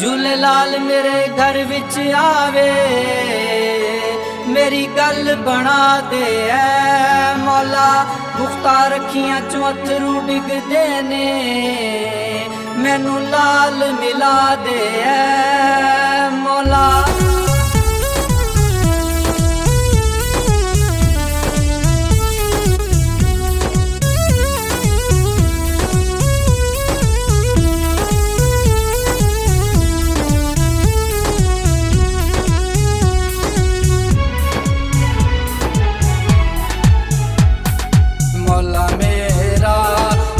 झूलेलाल मेरे घर विच आवे, मेरी गल बना दे ऐ मौला। मुख्तार अखियां चों अथरू डिगदे ने, मैनू लाल मिला दे ऐ मौला।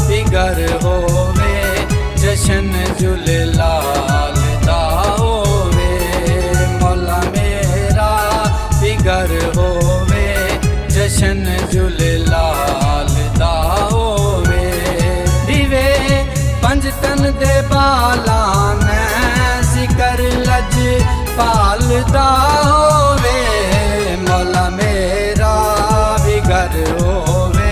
फिकर होवे जशन झूलेलाल दा होवे, मौला मेरा फिकर होवे जशन झूलेलाल दा होवे। दिवे पंज तन दे बाला मैं जिकर लज पाल दा होवे, मौला मेरा फिकर होवे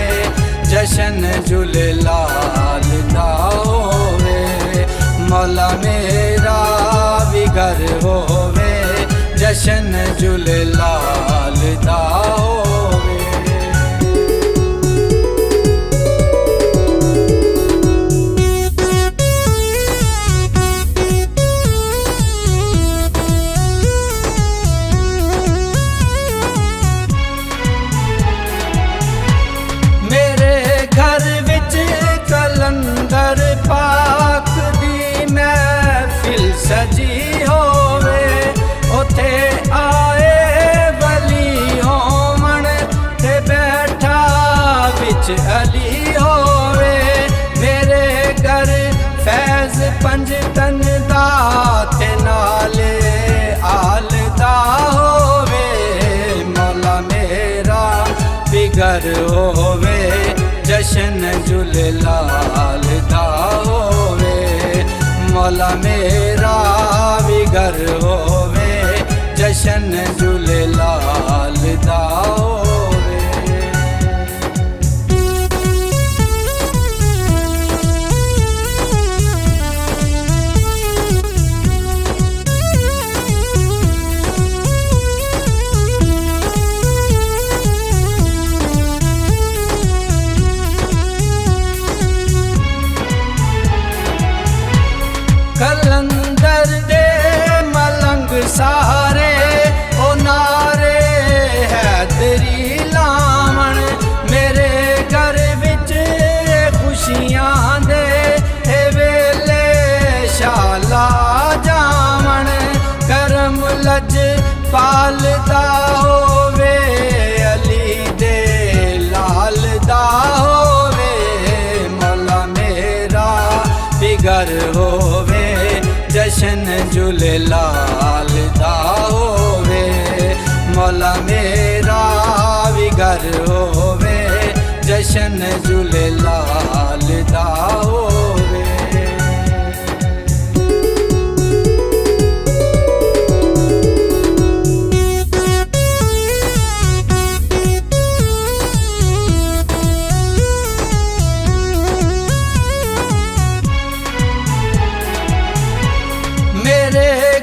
जशन झूलेलाल दा होवे, मौला मेरा भी घर होवे जशन झूलेलाल दा होवे। कलंदर पाक दी महफिल सजी होवे, उथे आए वली होवन ते बैठा बिच अली होवे। मेरे घर फैज पंज तन दा ते नाले आल दा होवे, मौला मेरा फिकर होवे जशन झूलेलाल दा होवे, मौला मेरा भी घर होवे जशन झूलेलाल दा होवे। कलंदर दे मलंग सारे ओ नारे हैदरी लावण, मेरे घर विच खुशियां दे वेले शाला जावण। करम लज पालदा होवे अली दे लाल दा होवे, मौला मेरा फिकर होवे जशन झूलेलाल दा होवे, मौला मेरा भी घर होवे जशन झूलेलाल दा होवे।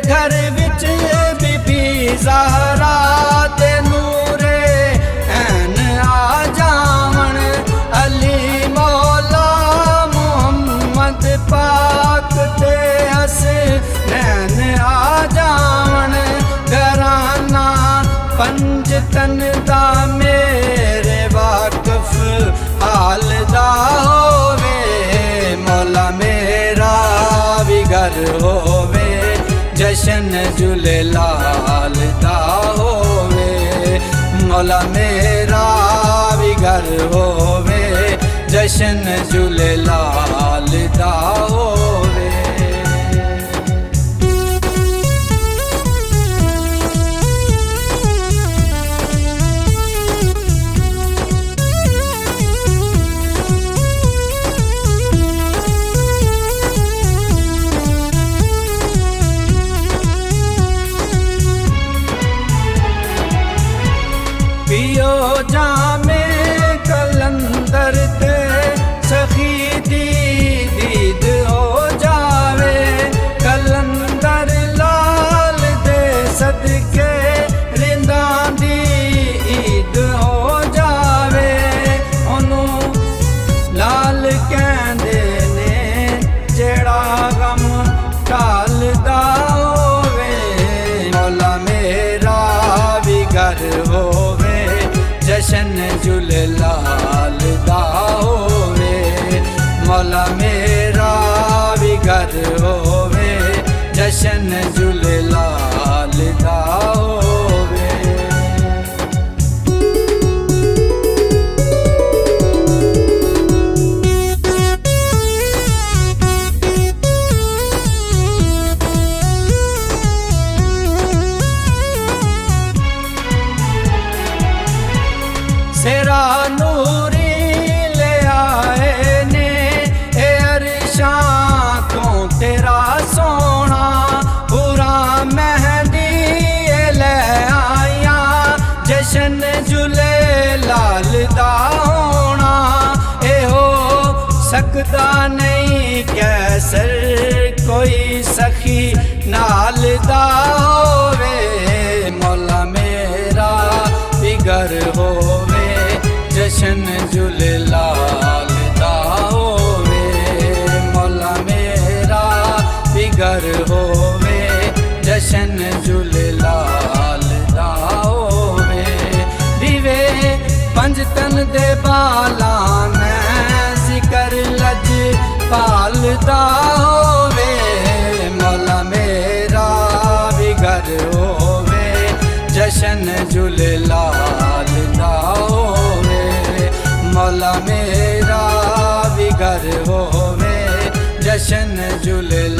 घर विच बीबी ज़हरा ते नूरे ऐन आ जावण, अली मौला मुहम्मद पाक ते हसनैन आ जावण। घराना पंज तन दा मेरे वाकफ हाल दा होवे, मौला मेरा भी घर होवे जशन झूलेलाल दा होवे, मौला मेरा भी घर होवे जशन झूलेलाल दा होवे। पियो जामे कलंदर ते सखी दी दीद हो झूलेलाल दा होवे मौला मेरा भी घर होवे जशन झूलेलाल दा होवे। सेरा नूरी ले आए ने ए अरशां तो तेरा सोना पूरा मेहंदी ले आया जशन झूलेलाल दा होना ए हो सकदा नहीं कैसर कोई सखी नाल दा होवे मौला मेरा बिगर होवे जशन झूलेलाल दा होवे मौला मेरा बिगर होवे जशन झूलेलाल दा होवे। दिवे पंज तन दे बाला मैं जिकर लज पाल दा होवे मौला मेरा बिगर होवे जशन झूलेलाल दा होवे मौला मेरा बिगर होवे जशन झूलेलाल